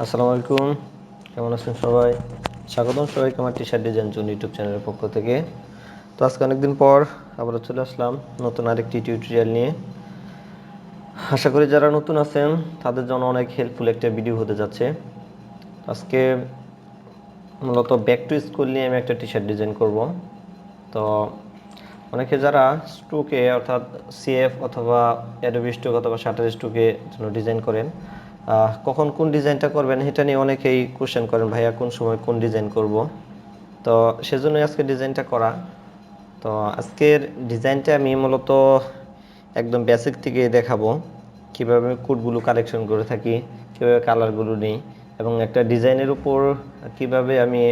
আসসালামু আলাইকুম, কেমন আছেন সবাই? স্বাগতম সবাইকে আমার টি-শার্ট ডিজাইন জোন ইউটিউব চ্যানেলের পক্ষ থেকে। তো আজকে অনেকদিন পর আবারও চলে আসলাম নতুন আরেকটি টিউটোরিয়াল নিয়ে। আশা করি যারা নতুন আছেন তাদের জন্য অনেক হেল্পফুল একটা ভিডিও হতে যাচ্ছে। আজকে মূলত ব্যাক টু স্কুল নিয়ে আমি একটা টি-শার্ট ডিজাইন করব। তো অনেকে যারা স্ট্রোকে অর্থাৎ সিএফ অথবা অ্যাডোবি স্ট্রোক অথবা শাটার স্ট্রোকে জন্য ডিজাইন করেন, কখন কোন ডিজাইনটা করবেন এটা নিয়ে অনেকেই কোশ্চেন করেন, ভাইয়া কোন সময় কোন ডিজাইন করব। তো সেজন্যই আজকে ডিজাইনটা করা। তো আজকের ডিজাইনটা আমি মূলত একদম বেসিক থেকে দেখাবো কীভাবে আমি কোডগুলো কালেকশন করে থাকি, কীভাবে কালারগুলো নিই এবং একটা ডিজাইনের উপর কিভাবে আমি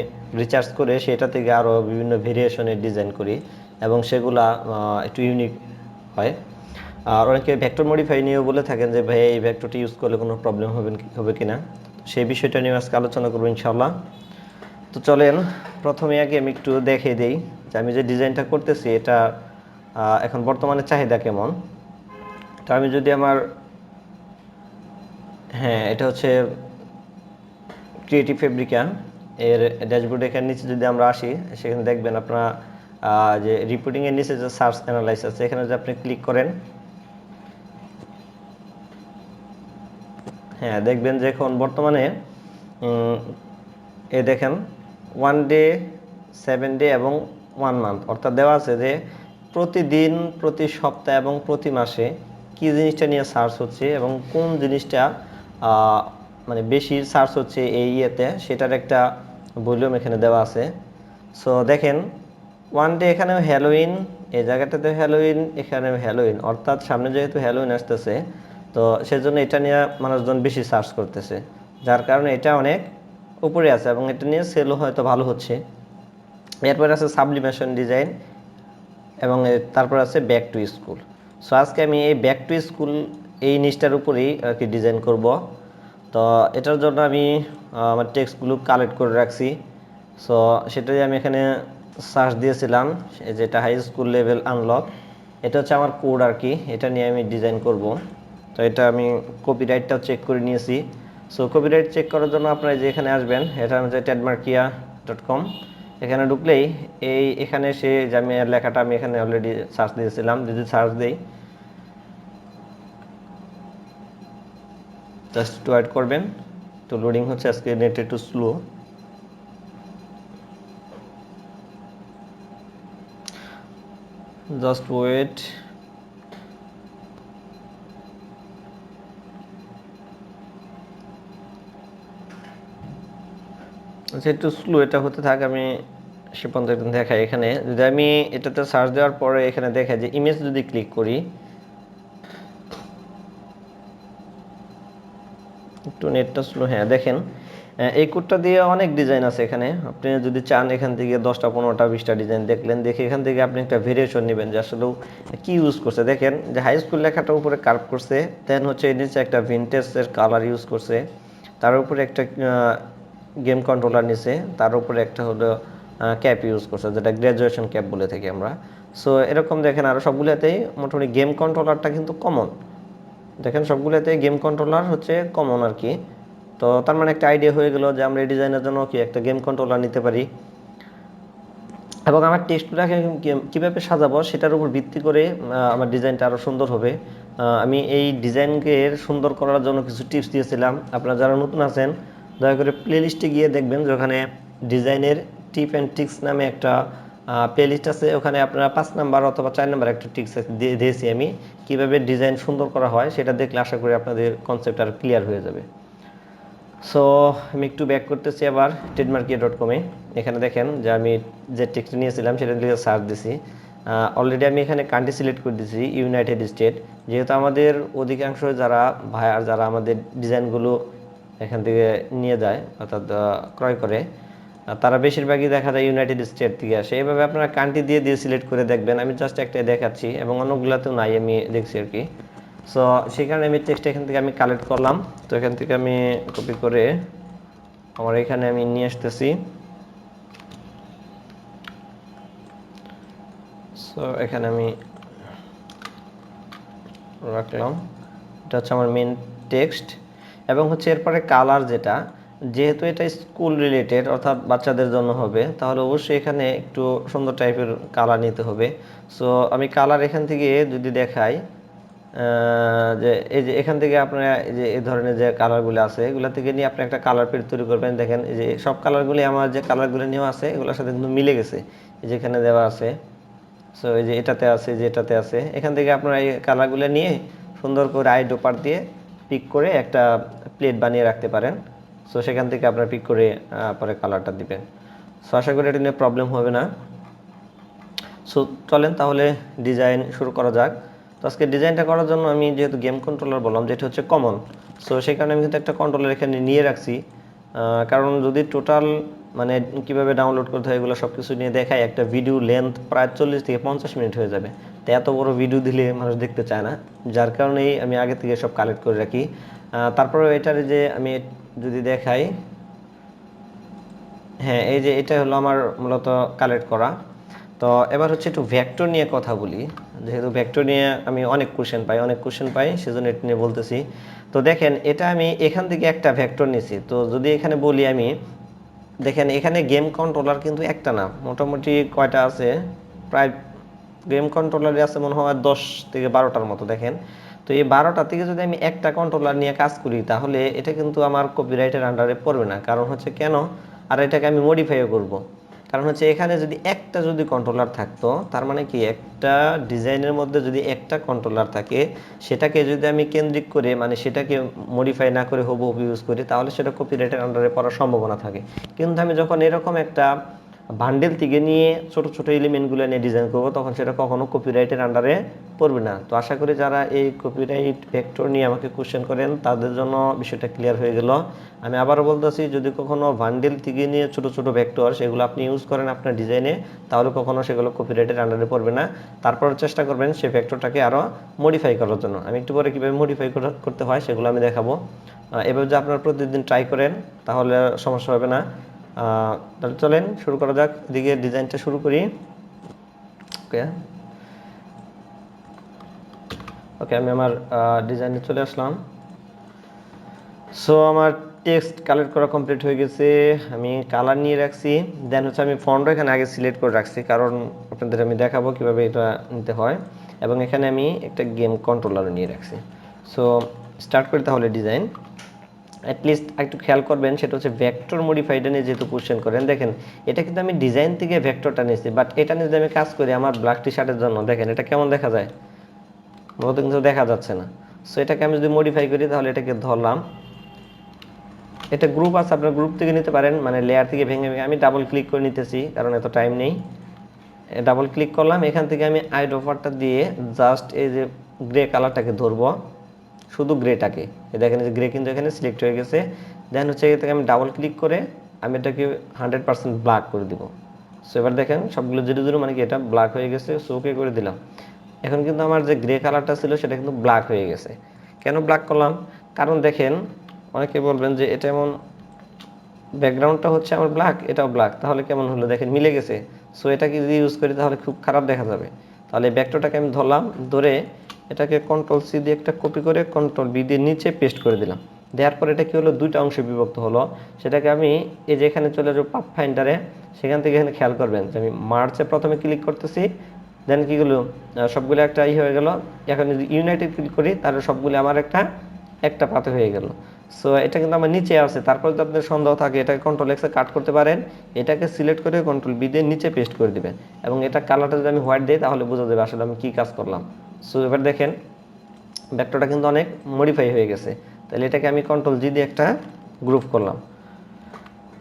রিচার্জ করে সেটা থেকে আরও বিভিন্ন ভেরিয়েশনের ডিজাইন করি এবং সেগুলা একটু ইউনিক হয়। আর অনেকে ভেক্টর মডিফাই নিয়েও বলে থাকেন যে ভাই এই ভেক্টরটি ইউজ করলে কোনো প্রবলেম হবে কিনা, সেই বিষয়টা নিয়ে আজকে আলোচনা করবো ইনশাআল্লাহ। তো চলেন প্রথমে আগে আমি একটু দেখিয়ে দিই যে আমি যে ডিজাইনটা করতেছি এটা এখন বর্তমানে চাহিদা কেমন। তো আমি যদি আমার এটা হচ্ছে ক্রিয়েটিভ ফেব্রিকা এর ড্যাশবোর্ড, এখানে নিচে যদি আমরা আসি সেখানে দেখবেন আপনারা যে রিপোর্টিংয়ের নিচে যে সার্চ অ্যানালাইস আছে এখানে যদি আপনি ক্লিক করেন, দেখবেন যে এখন বর্তমানে দেখেন 1 ডে, 7 ডে এবং 1 মান্থ অর্থাৎ দেওয়া আছে যে প্রতিদিন, প্রতি সপ্তাহ এবং প্রতি মাসে কী জিনিসটা নিয়ে সার্চ হচ্ছে এবং কোন জিনিসটা মানে বেশি সার্চ হচ্ছে এই ইয়েতে সেটার একটা ভলিউম এখানে দেওয়া আছে। সো দেখেন 1 ডে এখানেও হ্যালোইন, এই জায়গাটাতেও হ্যালোইন, এখানেও হ্যালোইন, অর্থাৎ সামনে যেহেতু হ্যালোইন আসতেছে তো সেজন্য এটা নিয়ে মানুষজন বেশি সার্চ করতেছে, যার কারণে এটা অনেক উপরে আছে এবং এটা নিয়ে সেলও হয়তো ভালো হচ্ছে। এরপর আছে সাবলিমেশন ডিজাইন এবং তারপর আছে ব্যাক টু স্কুল। সো আজকে আমি এই ব্যাক টু স্কুল এই নিচটার উপরেই আর কি ডিজাইন করব। তো এটার জন্য আমি আমার টেক্সটগুলো কালেক্ট করে রাখছি। সো সেটাই আমি এখানে সার্চ দিয়েছিলাম, যেটা হাই স্কুল লেভেল আনলক, এটা হচ্ছে আমার কোড আর কি, এটা নিয়ে আমি ডিজাইন করব। তো এটা আমি কপিরাইটটাও চেক করে নিয়েছি। সো কপিরাইট চেক করার জন্য আপনারা যে এখানে আসবেন, এটা হচ্ছে trademarkia.com, এখানে ঢুকলেই এখানে সে যে আমি লেখাটা আমি এখানে অলরেডি সার্চ দিয়েছিলাম, যদি সার্চ দিই জাস্ট টু ওয়েট করবেন। তো লোডিং হচ্ছে, আজকে নেট একটু স্লো। Just wait. আচ্ছা একটু স্লো এটা হতে থাক, আমি সে পর্যন্ত দেখাই। এখানে যদি আমি এটাতে সার্চ দেওয়ার পরে এখানে দেখাই যে ইমেজ যদি ক্লিক করি, একটু নেটটা স্লো, দেখেন এই কোডটা দিয়ে অনেক ডিজাইন আছে এখানে। আপনি যদি চান এখান থেকে 10টা 15টা 20টা ডিজাইন দেখলেন, দেখে এখান থেকে আপনি একটা ভেরিয়েশন নেবেন যে আসলেও কী ইউজ করছে। দেখেন যে হাই স্কুল লেখাটা উপরে কার্ভ করছে, দেন হচ্ছে এর নিচে একটা ভিনটেজের কালার ইউজ করছে, তার উপরে একটা গেম কন্ট্রোলার নিছে, তার উপরে একটা হলো ক্যাপ ইউজ করছে, যেটা গ্র্যাজুয়েশন ক্যাপ বলে থাকি আমরা। সো এরকম দেখেন আরও সবগুলোতেই মোটামুটি গেম কন্ট্রোলারটা কিন্তু কমন। দেখেন সবগুলোতে গেম কন্ট্রোলার হচ্ছে কমন আর কি। তো তার মানে একটা আইডিয়া হয়ে গেল যে আমরা এই ডিজাইনের জন্য কি একটা গেম কন্ট্রোলার নিতে পারি। এবং আমার টেক্সটটাকে কীভাবে সাজাবো সেটার উপর ভিত্তি করে আমার ডিজাইনটা আরও সুন্দর হবে। আমি এই ডিজাইনকে সুন্দর করার জন্য কিছু টিপস দিয়েছিলাম। আপনারা যারা নতুন আছেন দয়া করে প্লেলিস্টে গিয়ে দেখবেন যে ওখানে ডিজাইনের টিপ অ্যান্ড ট্রিক্স নামে একটা প্লেলিস্ট আছে, ওখানে আপনারা 5 নাম্বার অথবা 4 নাম্বার একটা ট্রিক্স দিয়েছি আমি, কীভাবে ডিজাইন সুন্দর করা হয় সেটা দেখলে আশা করি আপনাদের কনসেপ্ট আর ক্লিয়ার হয়ে যাবে। সো আমি একটু ব্যাক করতেছি আবার trademarkia.com-এ। এখানে দেখেন যে আমি যে টেক্সট নিয়েছিলাম সেটা দিয়ে সার্চ দিছি। অলরেডি আমি এখানে কান্ট্রি সিলেক্ট করে দিয়েছি ইউনাইটেড স্টেট, যেহেতু আমাদের অধিকাংশ যারা ভাইয়ার যারা আমাদের ডিজাইনগুলো এখান থেকে নিয়ে যায় অর্থাৎ ক্রয় করে, তারা বেশিরভাগই দেখা যায় ইউনাইটেড স্টেট থেকে আসে। এইভাবে আপনারা কান্ট্রি দিয়ে দিয়ে সিলেক্ট করে দেখবেন। আমি জাস্ট একটাই দেখাচ্ছি এবং অন্যগুলোতেও নাই, আমি দেখছি আর কি। সো সেই কারণে আমি টেক্সট এখান থেকে আমি কালেক্ট করলাম। তো এখান থেকে আমি কপি করে আমার এখানে আমি নিয়ে আসতেছি। সো এখানে আমি রাখলাম, এটা হচ্ছে আমার মেন টেক্সট। এবং হচ্ছে এরপরে কালার, যেহেতু এটা স্কুল রিলেটেড অর্থাৎ বাচ্চাদের জন্য হবে, তাহলে অবশ্যই এখানে একটু সুন্দর টাইপের কালার নিতে হবে। সো আমি কালার এখান থেকে যদি দেখাই, যে এই যে এখান থেকে আপনারা এই যে এই ধরনের যে কালারগুলো আছে এগুলো থেকে নিয়ে আপনি একটা কালার প্যাড তৈরি করবেন। দেখেন এই যে সব কালারগুলি আমার যে কালারগুলো নেওয়া আছে এগুলোর সাথে কিন্তু মিলে গেছে, এই যে এখানে দেওয়া আছে। সো এই যে এটাতে আছে, যে এটাতে আছে, এখান থেকে আপনারা এই কালারগুলো নিয়ে সুন্দর করে আইড্রপার দিয়ে পিক করে একটা প্লেট বানিয়ে রাখতে পারেন। সো সেখান থেকে আপনারা পিক করে পরে কালারটা দিবেন। সো আশা করি এটা নিয়ে প্রবলেম হবে না। সো চলেন তাহলে ডিজাইন শুরু করা যাক। তো আজকে ডিজাইনটা করার জন্য আমি যেহেতু গেম কন্ট্রোলার বললাম যেটা হচ্ছে কমন, সো সেই কারণে আমি কিন্তু একটা কন্ট্রোলার এখানে নিয়ে রাখছি। কারণ যদি টোটাল মানে কীভাবে ডাউনলোড করতে হয় এগুলো সব কিছু নিয়ে দেখায়, একটা ভিডিও লেন্থ প্রায় 40 থেকে 50 মিনিট হয়ে যাবে। তো এত বড় ভিডিও দিলে মানুষ দেখতে চায় না, যার কারণেই আমি আগে থেকে সব কালেক্ট করে রাখি। তারপরে এটার যে আমি যদি দেখাই, হ্যাঁ এই যে এটা হলো আমার মূলত কালেক্ট করা। তো এবার হচ্ছে একটু ভেক্টর নিয়ে কথা বলি, যেহেতু ভেক্টর নিয়ে আমি অনেক কোশ্চেন পাই সেজন্য এটা নিয়ে বলতেছি। তো দেখেন এটা আমি এখান থেকে একটা ভেক্টর নিছি। তো যদি এখানে বলি আমি, দেখেন এখানে গেম কন্ট্রোলার কিন্তু একটা না, মোটামুটি কয়টা আছে, প্রায় গেম কন্ট্রোলারই আছে মনে হয় 10 থেকে 12টার মতো। দেখেন তো এই 12টা থেকে যদি আমি একটা কন্ট্রোলার নিয়ে কাজ করি তাহলে এটা কিন্তু আমার কপিরাইটের আন্ডারে পড়বে না। কারণ হচ্ছে কেন, আর এটাকে আমি মডিফাইও করব। কারণ হচ্ছে এখানে যদি একটা যদি কন্ট্রোলার থাকতো, তার মানে কি একটা ডিজাইনের মধ্যে যদি একটা কন্ট্রোলার থাকে, সেটাকে যদি আমি কেন্দ্রিক করে মানে সেটাকে মডিফাই না করে হুবহু ইউজ করি তাহলে সেটা কপিরাইটের আন্ডারে পড়ার সম্ভাবনা থাকে। কিন্তু আমি যখন এরকম একটা বান্ডেল থেকে নিয়ে ছোট ছোট এলিমেন্টগুলো নিয়ে ডিজাইন করব তখন সেটা কখনো কপিরাইটের আন্ডারে পড়বে না। তো আশা করি যারা এই কপিরাইট ভেক্টর নিয়ে আমাকে কোশ্চেন করেন তাদের জন্য বিষয়টা ক্লিয়ার হয়ে গেল। আমি আবারও বলতেছি, যদি কখনো বান্ডেল থেকে নিয়ে ছোট ছোট ভেক্টর সেগুলো আপনি ইউজ করেন আপনার ডিজাইনে, তাহলে কখনো সেগুলো কপিরাইটের আন্ডারে পড়বে না। তারপর চেষ্টা করবেন সেই ভেক্টরটাকে আরও মডিফাই করার জন্য। আমি একটু পরে কীভাবে মডিফাই করতে হয় সেগুলো আমি দেখাবো। এবার যদি আপনারা প্রতিদিন ট্রাই করেন তাহলে সমস্যা হবে না। তাহলে চলেন শুরু করা যাক, এদিকে ডিজাইনটা শুরু করি। ওকে ওকে আমি আমার ডিজাইনে চলে আসলাম। সো আমার টেক্সট কালেক্ট করা কমপ্লিট হয়ে গেছে, আমি কালার নিয়ে রাখছি। দেন হচ্ছে আমি ফন্টও এখানে আগে সিলেক্ট করে রাখছি, কারণ আপনাদের আমি দেখাবো কীভাবে এটা নিতে হয়। এবং এখানে আমি একটা গেম কন্ট্রোলারও নিয়ে রাখছি। সো স্টার্ট করি তাহলে ডিজাইন। অ্যাটলিস্ট একটু খেয়াল করবেন, সেটা হচ্ছে ভেক্টর মডিফাইডা নিয়ে যেহেতু কোশ্চেন করেন, দেখেন এটা কিন্তু আমি ডিজাইন থেকে ভেক্টরটা নিয়েছি, বাট এটা নিয়ে যদি আমি কাজ করি আমার ব্ল্যাক টি শার্টের জন্য, দেখেন এটা কেমন দেখা যায়, মূলত কিন্তু দেখা যাচ্ছে না। সো এটাকে আমি যদি মডিফাই করি তাহলে এটাকে ধরলাম, এটা গ্রুপ আছে আপনার গ্রুপ থেকে নিতে পারেন, মানে লেয়ার থেকে ভেঙে ভেঙে। আমি ডাবল ক্লিক করে নিতেছি কারণ এত টাইম নেই। ডাবল ক্লিক করলাম, এখান থেকে আমি আইড্রপারটা দিয়ে জাস্ট এই যে গ্রে কালারটাকে ধরবো, শুধু গ্রেটাকে। দেখেন যে গ্রে কিন্তু এখানে সিলেক্ট হয়ে গেছে। দেন হচ্ছে এটাকে আমি ডাবল ক্লিক করে আমি এটাকে 100% ব্ল্যাক করে দিব। সো এবার দেখেন সবগুলো 0 0 মানে কি এটা ব্ল্যাক হয়ে গেছে। সো ওকে করে দিলাম। এখন কিন্তু আমার যে গ্রে কালারটা ছিল সেটা কিন্তু ব্ল্যাক হয়ে গেছে। কেন ব্ল্যাক করলাম, কারণ দেখেন অনেকে বলবেন যে এটা এমন ব্যাকগ্রাউন্ডটা হচ্ছে আমার ব্ল্যাক, এটাও ব্ল্যাক, তাহলে কেমন হলো, দেখেন মিলে গেছে। সো এটাকে যদি ইউজ করি তাহলে খুব খারাপ দেখা যাবে। তাহলে এই ভেক্টরটাকে আমি ধরলাম, ধরে এটাকে কন্ট্রোল সি দিয়ে একটা কপি করে কন্ট্রোল বি দিয়ে নিচে পেস্ট করে দিলাম। দেওয়ার পর এটা কি হলো, দুইটা অংশে বিভক্ত হলো। সেটাকে আমি এই যে এখানে চলে যাবো পাথ ফাইন্ডারে, সেখান থেকে এখানে খেয়াল করবেন যে আমি মার্চে প্রথমে ক্লিক করতেছি, দেন কি হলো সবগুলো একটা হয়ে গেল। এখন যদি ইউনাইটেড ক্লিক করি তাহলে সবগুলো আমার একটা পাতে হয়ে গেল। সো এটা কিন্তু আমার নিচে আছে। তারপর যদি আপনার সন্দেহ থাকে এটাকে কন্ট্রোল এক্সে কাট করতে পারেন, এটাকে সিলেক্ট করে কন্ট্রোল বি দিয়ে নিচে পেস্ট করে দিবেন। এবং এটা কালারটা যদি আমি হোয়াইট দিই তাহলে বোঝা যাবে আসলে আমি কী কাজ করলাম। সো এবার দেখেন ভেক্টরটা কিন্তু অনেক মডিফাই হয়ে গেছে। তাহলে এটাকে আমি কন্ট্রোল জি দিয়ে একটা গ্রুপ করলাম।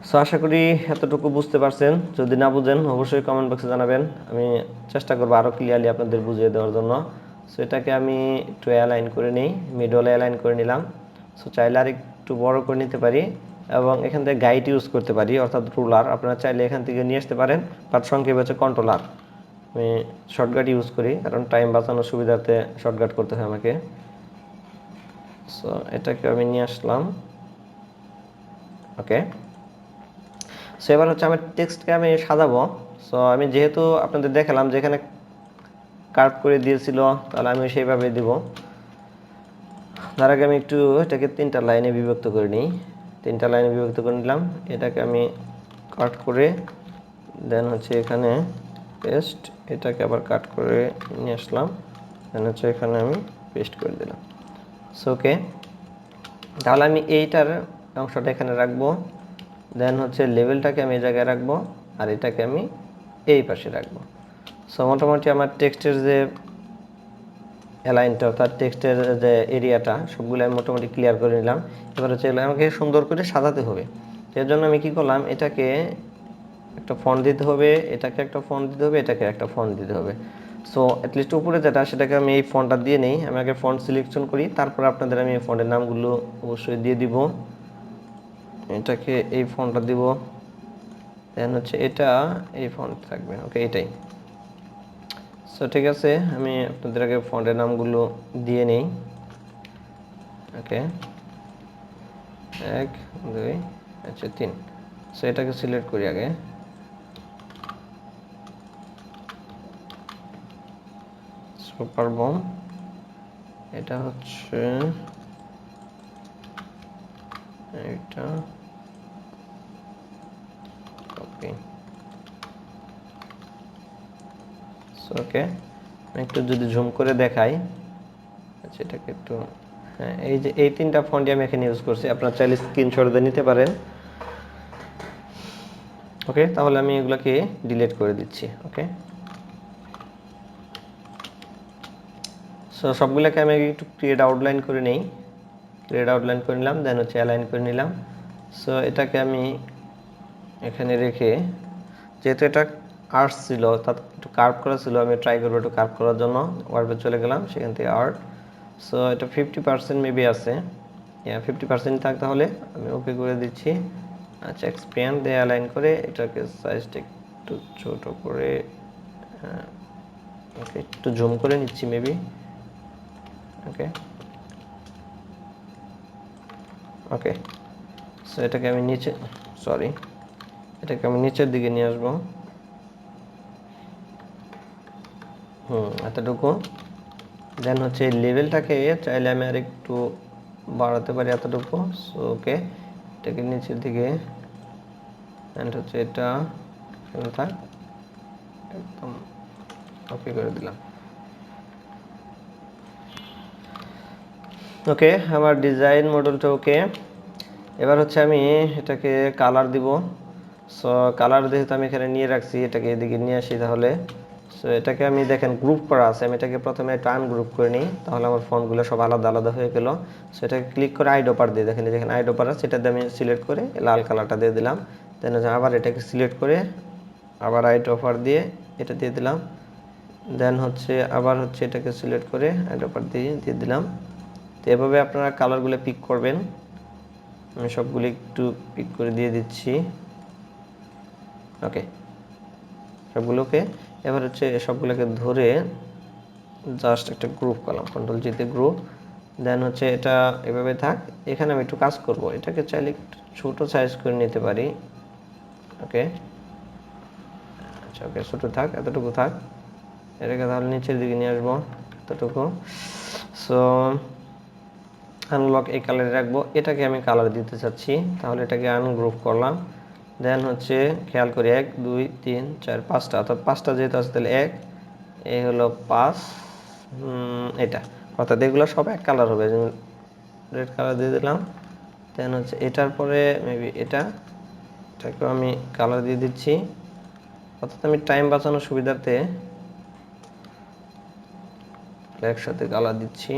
সো আশা করি এতটুকু বুঝতে পারছেন। যদি না বুঝেন অবশ্যই কমেন্ট বক্সে জানাবেন, আমি চেষ্টা করবো আরও ক্লিয়ারলি আপনাদের বুঝিয়ে দেওয়ার জন্য। সো এটাকে আমি একটু অ্যালাইন করে নিই, মিডলে অ্যালাইন করে নিলাম। সো চাইলে আর একটু বড় করে নিতে পারি এবং এখান থেকে গাইড ইউজ করতে পারি, অর্থাৎ রুলার। আপনারা চাইলে এখান থেকে নিয়ে আসতে পারেন, বাট সংক্ষেপে হচ্ছে কন্ট্রোলার। আমি শর্টকাট ইউজ করি কারণ টাইম বাঁচানোর সুবিধার্থে শর্টকাট করতে হয় আমাকে। সো এটাকে আমি নিয়ে আসলাম। ওকে, সো এবার হচ্ছে আমার টেক্সটকে আমি সাজাবো। সো আমি যেহেতু আপনাদের দেখালাম যেখানে কার্ভ করে দিয়েছিল তাহলে আমি সেইভাবে দিব। তার আগে আমি একটু এটাকে 3টা লাইনে বিভক্ত করে নিই। 3টা লাইনে বিভক্ত করে নিলাম, এটাকে আমি কাট করে দেন হচ্ছে এখানে পেস্ট, এটাকে আবার কাট করে নিয়ে আসলাম, দেন হচ্ছে এখানে আমি পেস্ট করে দিলাম। সো ওকে, তাহলে আমি এইটার অংশটা এখানে রাখবো, দেন হচ্ছে লেভেলটাকে আমি এই জায়গায় রাখবো, আর এটাকে আমি এই পাশে রাখবো। সো মোটামুটি আমার টেক্সটের যে অ্যালাইনটা অর্থাৎ টেক্সটের যে এরিয়াটা সবগুলো আমি মোটামুটি ক্লিয়ার করে নিলাম। এবার হচ্ছে আমাকে সুন্দর করে সাজাতে হবে, এর জন্য আমি কি করলাম, এটাকে একটা ফন্ট দিতে হবে, এটাকে একটা ফন্ট দিতে হবে, এটাকে একটা ফন্ট দিতে হবে। সো অ্যাটলিস্ট উপরে যেটা সেটাকে আমি এই ফন্টটা দিয়ে নেই, আমি আগে ফন্ট সিলেকশন করি, তারপর আপনাদের আমি এই ফন্টের নামগুলো অবশ্যই দিয়ে দিব। এটাকে এই ফন্টটা দিব, দেন হচ্ছে এটা এই ফন্ট থাকবে, ওকে এটাই। সো ঠিক আছে, আমি আপনাদের আগে ফন্টের নামগুলো দিয়ে নেই। ওকে 1 2 আচ্ছা 3। সো এটাকে সিলেক্ট করি আগে, সুপার বম, এটা হচ্ছে এটা কপি। সো ওকে, আমি একটু যদি জুম করে দেখাই, আচ্ছা এটাকে একটু, হ্যাঁ এই যে এই 3টা ফন্টই আমি এখানে ইউজ করছি, আপনারা চাইলে স্ক্রিনশট দিয়ে নিতে পারেন। ওকে, তাহলে আমি এগুলোকে ডিলিট করে দিচ্ছি। ওকে, সো সবগুলোকে আমি একটু ক্রিয়েট আউটলাইন করে নেই, ক্রিয়েট আউটলাইন করে নিলাম, দেন হচ্ছে অ্যালাইন করে নিলাম। সো এটাকে আমি এখানে রেখে, যেহেতু এটা আর্টস ছিল অর্থাৎ একটু কার্ভ করা ছিল, আমি ট্রাই করবো একটু কার্ভ করার জন্য, ওয়ার্ডে চলে গেলাম, সেখান থেকে আর্ট। সো এটা 50% মেবি আছে, 50% থাক, তাহলে আমি ওকে করে দিচ্ছি। আচ্ছা এক্সপ্যান্ড দিয়ে অ্যালাইন করে এটাকে সাইজটা একটু ছোট করে, ওকে একটু জুম করে নিচ্ছি মেবি। ওকে ওকে, সো এটাকে আমি নিচে, সরি এটাকে আমি নিচের দিকে নিয়ে আসবো, এতটুকু। দেন হচ্ছে এই লেভেলটাকে চাইলে আমি আর একটু বাড়াতে পারি এতটুকু। সো ওকে, এটাকে নিচের দিকে, অ্যান্ড হচ্ছে এটা এখানে থাক, একদম ওকে করে দিলাম। ওকে, আমার ডিজাইন মডেলটা ওকে। এবার হচ্ছে আমি এটাকে কালার দিব। সো কালার যেহেতু আমি এখানে নিয়ে রাখছি, এটাকে এদিকে নিয়ে আসি তাহলে। সো এটাকে আমি দেখেন গ্রুপ করা আছে, আমি এটাকে প্রথমে একটু আনগ্রুপ করে নিই, তাহলে আমার ফন্টগুলো সব আলাদা আলাদা হয়ে গেল। সো এটাকে ক্লিক করে আইডোপার দিয়ে দেখেন, যেখানে আইডোপার আছে সেটা দিয়ে আমি সিলেক্ট করে লাল কালারটা দিয়ে দিলাম। দেন আবার এটাকে সিলেক্ট করে আবার আইডোপার দিয়ে এটা দিয়ে দিলাম। দেন হচ্ছে আবার হচ্ছে এটাকে সিলেক্ট করে আইডোপার দিয়ে দিয়ে দিলাম। তো এভাবে আপনারা কালারগুলো পিক করবেন, আমি সবগুলো একটু পিক করে দিয়ে দিচ্ছি। ওকে, সবগুলোকে এবার হচ্ছে সবগুলোকে ধরে জাস্ট একটা গ্রুপ করলাম, কন্ট্রোল জিতে গ্রুপ। দেন হচ্ছে এটা এভাবে থাক, এখানে আমি একটু কাজ করব, এটাকে চাইলে একটু ছোটো সাইজ করে নিতে পারি। ওকে আচ্ছা, ওকে ছোটো থাক, এতটুকু থাক, এটাকে তাহলে নিচের দিকে নিয়ে আসবো এতটুকু। সো আনলক এই কালারে রাখবো, এটাকে আমি কালার দিতে চাচ্ছি, তাহলে এটাকে আনগ্রুপ করলাম। দেন হচ্ছে খেয়াল করি 1 2 3 4 5টা, অর্থাৎ 5টা যেহেতু আছে তাহলে 1, এই হলো 5, এটা অর্থাৎ এগুলো সব এক কালার হবে, রেড কালার দিয়ে দিলাম। দেন হচ্ছে এটার পরে মেবি এটাকেও আমি কালার দিয়ে দিচ্ছি, অর্থাৎ আমি টাইম বাঁচানোর সুবিধার্থে একসাথে কালার দিচ্ছি।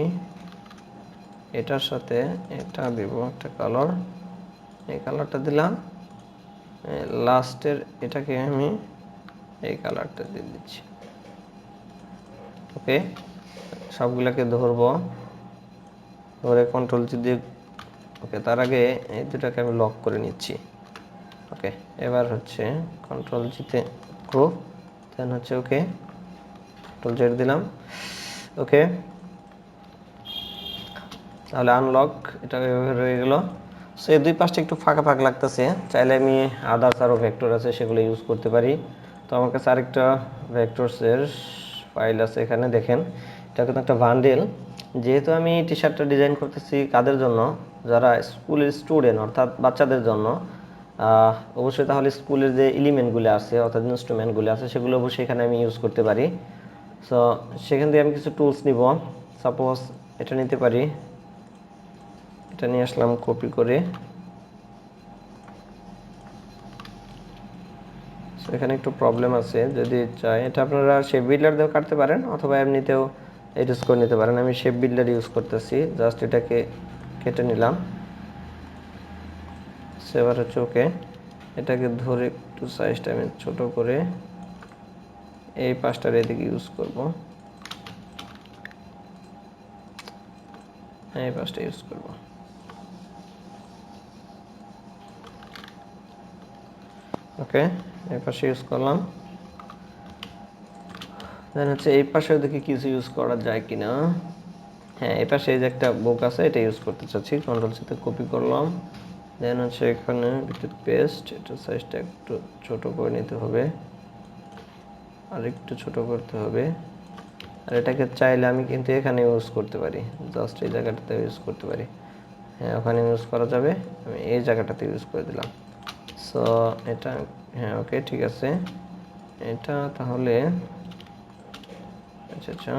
এটার সাথে এটা দিব একটা কালার, এই কালারটা দিলাম, লাস্টের এটাকে আমি এই কালারটা দিয়ে দিচ্ছি। ওকে, সবগুলোকে ধরবো, ধরে কন্ট্রোল জি দিয়ে, ওকে তার আগে এই দুটাকে আমি লক করে নিচ্ছি। ওকে, এবার হচ্ছে কন্ট্রোল জিতে গ্রুপ, দেন হচ্ছে ওকে কন্ট্রোল জেড দিলাম। ওকে, তাহলে আনলক এটা এভাবে রয়ে গেল। সো এই দুই পাশটা একটু ফাঁকা ফাঁকা লাগতেছে, চাইলে আমি আদার্স আরও ভেক্টর আছে সেগুলো ইউজ করতে পারি। তো আমার কাছে আরেকটা ভেক্টরসের ফাইল আছে, এখানে দেখেন এটা কিন্তু একটা বান্ডেল। যেহেতু আমি টি শার্টটা ডিজাইন করতেছি কাদের জন্য, যারা স্কুলের স্টুডেন্ট অর্থাৎ বাচ্চাদের জন্য, অবশ্যই তাহলে স্কুলের যে এলিমেন্টগুলো আছে অর্থাৎ ইনস্ট্রুমেন্টগুলো আছে সেগুলো অবশ্যই এখানে আমি ইউজ করতে পারি। সো সেখান থেকে আমি কিছু টুলস নিব। সাপোজ এটা নিতে পারি, এটা নিয়ে আসলাম কপি করে। এখানে একটু প্রবলেম আছে, যদি চাই এটা আপনারা শেপ বিল্ডার দিয়েও কাটতে পারেন অথবা এমনিতেও এডিট করে নিতে পারেন। আমি শেপ বিল্ডার ইউজ করতেছি, জাস্ট এটাকে কেটে নিলাম। সেবার হচ্ছে ওকে, এটাকে ধরে একটু সাইজটা আমি ছোট করে এই পাশটার এদিকে ইউজ করব, এই পাশটা ইউজ করব। ওকে, এই পাশে ইউজ করলাম। দেন হচ্ছে এই পাশেও দেখি কিছু ইউজ করা যায় কিনা। হ্যাঁ, এই পাশে এই যে একটা বুক আছে এটা ইউজ করতে চাচ্ছি, কন্ট্রোল সিতে কপি করলাম। দেন হচ্ছে এখানে বিটুইট পেস্ট, এটা সাইজটা একটু ছোট করে নিতে হবে, আর একটু ছোট করতে হবে। আর এটাকে চাইলে আমি কিন্তু এখানে ইউজ করতে পারি, জাস্ট এই জায়গাটাতে ইউজ করতে পারি। হ্যাঁ, ওখানে ইউজ করা যাবে, আমি এই জায়গাটাতে ইউজ করে দিলাম। সো এটা, হ্যাঁ ওকে ঠিক আছে। এটা তাহলে আচ্ছা আচ্ছা,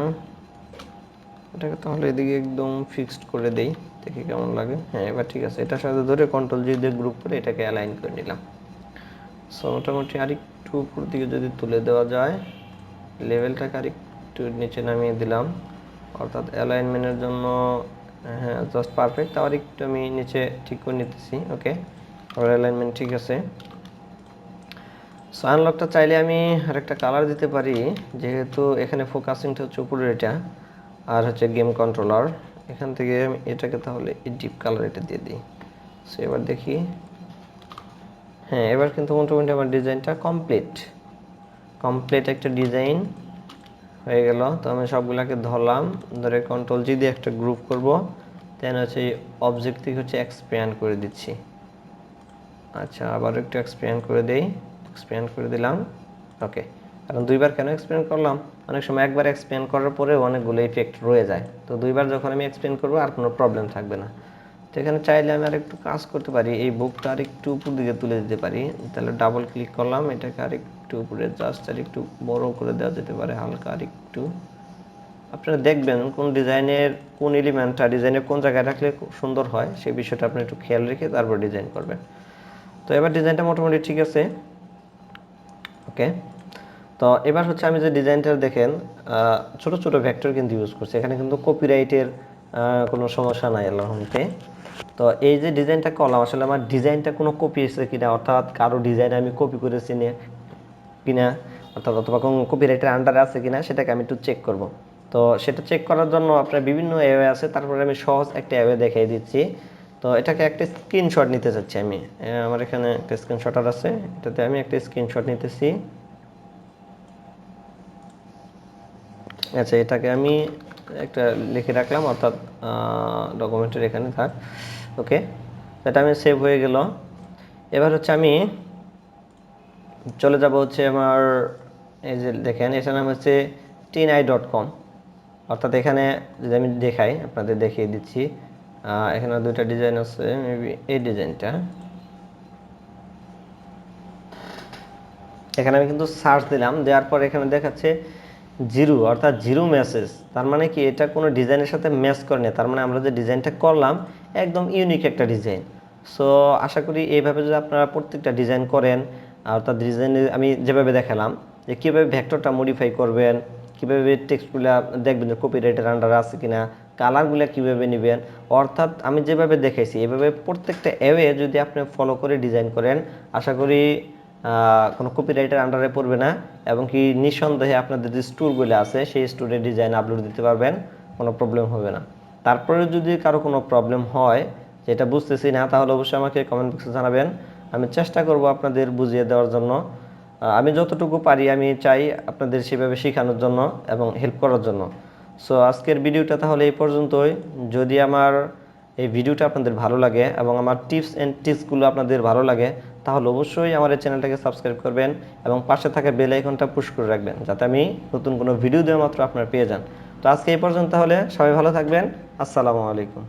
এটাকে তাহলে এদিকে একদম ফিক্সড করে দেই, দেখি কেমন লাগে। হ্যাঁ এবার ঠিক আছে, এটার সাথে ধরে কন্ট্রোল জি দিয়ে গ্রুপ করে এটাকে অ্যালাইন করে নিলাম। সো মোটামুটি আরেকটু উপর দিকে যদি তুলে দেওয়া যায়, লেভেলটাকে আরেকটু নিচে নামিয়ে দিলাম, অর্থাৎ অ্যালাইনমেন্টের জন্য। হ্যাঁ জাস্ট পারফেক্ট, আবার একটু আমি নিচে ঠিক করে নিতেছি। ওকে, আবার অ্যালাইনমেন্ট ঠিক আছে। সো আনলকটা চাইলে আমি আরেকটা কালার দিতে পারি, যেহেতু এখানে ফোকাসিংটা হচ্ছে উপরের এটা, আর হচ্ছে গেম কন্ট্রোলার। এখান থেকে আমি এটাকে তাহলে এই ডিপ কালার এটা দিয়ে দিই। সো এবার দেখি, হ্যাঁ এবার কিন্তু মোটামুটি আমার ডিজাইনটা কমপ্লিট একটা ডিজাইন হয়ে গেল। তো আমি সবগুলোকে ধরলাম, ধরে কন্ট্রোল জি দিয়ে একটা গ্রুপ করব। দেন হচ্ছে অবজেক্ট থেকে হচ্ছে এক্সপ্যান্ড করে দিচ্ছি। আচ্ছা, আবার একটু এক্সপ্যান্ড করে দেই, এক্সপ্যান্ড করে দিলাম। ওকে, কারণ দুইবার কেন এক্সপ্যান্ড করলাম, অনেক সময় একবার এক্সপ্যান্ড করার পরে অনেকগুলো ইফেক্ট রয়ে যায়, তো দুইবার যখন আমি এক্সপ্যান্ড করবো আর কোনো প্রবলেম থাকবে না। তো এখানে চাইলে আমি আর একটু কাজ করতে পারি, এই বুকটা আর একটু উপর দিকে তুলে দিতে পারি। তাহলে ডাবল ক্লিক করলাম, এটাকে আর একটু উপরে জাস্ট আর একটু বড় করে দেওয়া যেতে পারে হালকা আর একটু। আপনারা দেখবেন কোন ডিজাইনের কোন এলিমেন্টটা ডিজাইনের কোন জায়গায় রাখলে সুন্দর হয়, সেই বিষয়টা আপনি একটু খেয়াল রেখে তারপর ডিজাইন করবেন। তো এবার ডিজাইনটা মোটামুটি ঠিক আছে। ওকে, তো এবার হচ্ছে আমি যে ডিজাইনটা দেখেন ছোট ছোট ভেক্টর কিন্তু ইউজ করছি, এখানে কিন্তু কপিরাইটের কোনো সমস্যা নাই আল্লাহমতে। তো এই যে ডিজাইনটা করলাম, আসলে আমার ডিজাইনটা কোনো কপি এসেছে কিনা, অর্থাৎ কারো ডিজাইন আমি কপি করেছি কিনা, অর্থাৎ অথবা কোনো কপিরাইটের আন্ডারে আছে কিনা সেটাকে আমি একটু চেক করব। তো সেটা চেক করার জন্য আপনার বিভিন্ন অ্যাওয়ে আছে, তারপরে আমি সহজ একটা অ্যাওয়ে দেখিয়ে দিচ্ছি। তো এটাকে একটা স্ক্রিনশট নিতে চাচ্ছি আমি, আমার এখানে একটা স্ক্রিনশটার আছে, এটাতে আমি একটা স্ক্রিনশট নিতেছি। আচ্ছা, এটাকে আমি একটা লিখে রাখলাম, অর্থাৎ ডকুমেন্টের এখানে থাক। ওকে, এটা আমি সেভ হয়ে গেল। এবার হচ্ছে আমি চলে যাব হচ্ছে আমার, এই যে দেখেন এটার নাম হচ্ছে tinai.com, অর্থাৎ এখানে যদি আমি দেখাই, আপনাদের দেখিয়ে দিচ্ছি। এখানে দুইটা ডিজাইন আছে, মেবি এই ডিজাইনটা। এখানে আমি কিন্তু সার্চ দিলাম, দেওয়ার পর এখানে দেখাচ্ছে জিরো, অর্থাৎ জিরো মেসেজ। তার মানে কি, এটা কোনো ডিজাইনের সাথে ম্যাচ করে না, তার মানে আমরা যে ডিজাইনটা করলাম একদম ইউনিক একটা ডিজাইন। সো আশা করি এইভাবে যদি আপনারা প্রত্যেকটা ডিজাইন করেন, অর্থাৎ ডিজাইনে আমি যেভাবে দেখালাম যে কীভাবে ভেক্টরটা মডিফাই করবেন, কীভাবে টেক্সটগুলো দেখবেন যে কপিরাইটের আন্ডার আছে কিনা, কালারগুলো কীভাবে নেবেন, অর্থাৎ আমি যেভাবে দেখাইছি এভাবে প্রত্যেকটা অ্যাওয়ে যদি আপনি ফলো করে ডিজাইন করেন, আশা করি কোনো কপিরাইটের আন্ডারে পড়বে না, এবং কি নিঃসন্দেহে আপনাদের যে স্টোরগুলো আছে সেই স্টোরের ডিজাইন আপলোড দিতে পারবেন, কোনো প্রবলেম হবে না। তারপরে যদি কারো কোনো প্রবলেম হয় যেটা বুঝতেছি না, তাহলে অবশ্যই আমাকে কমেন্ট বক্সে জানাবেন, আমি চেষ্টা করব আপনাদের বুঝিয়ে দেওয়ার জন্য। আমি যতটুকু পারি আমি চাই আপনাদের সেভাবে শেখানোর জন্য এবং হেল্প করার জন্য। সো আজকের ভিডিওটা তাহলে এই পর্যন্তই। যদি আমার এই ভিডিওটা আপনাদের ভালো লাগে এবং আমার টিপস অ্যান্ড ট্রিক্সগুলো আপনাদের ভালো লাগে, তাহলে অবশ্যই আমার এই চ্যানেলটাকে সাবস্ক্রাইব করবেন এবং পাশে থাকা বেল আইকনটা পুশ করে রাখবেন, যাতে আমি নতুন কোনো ভিডিও দেওয়া মাত্র আপনারা পেয়ে যান। তো আজকে এই পর্যন্ত, তাহলে সবাই ভালো থাকবেন। আসসালামু আলাইকুম।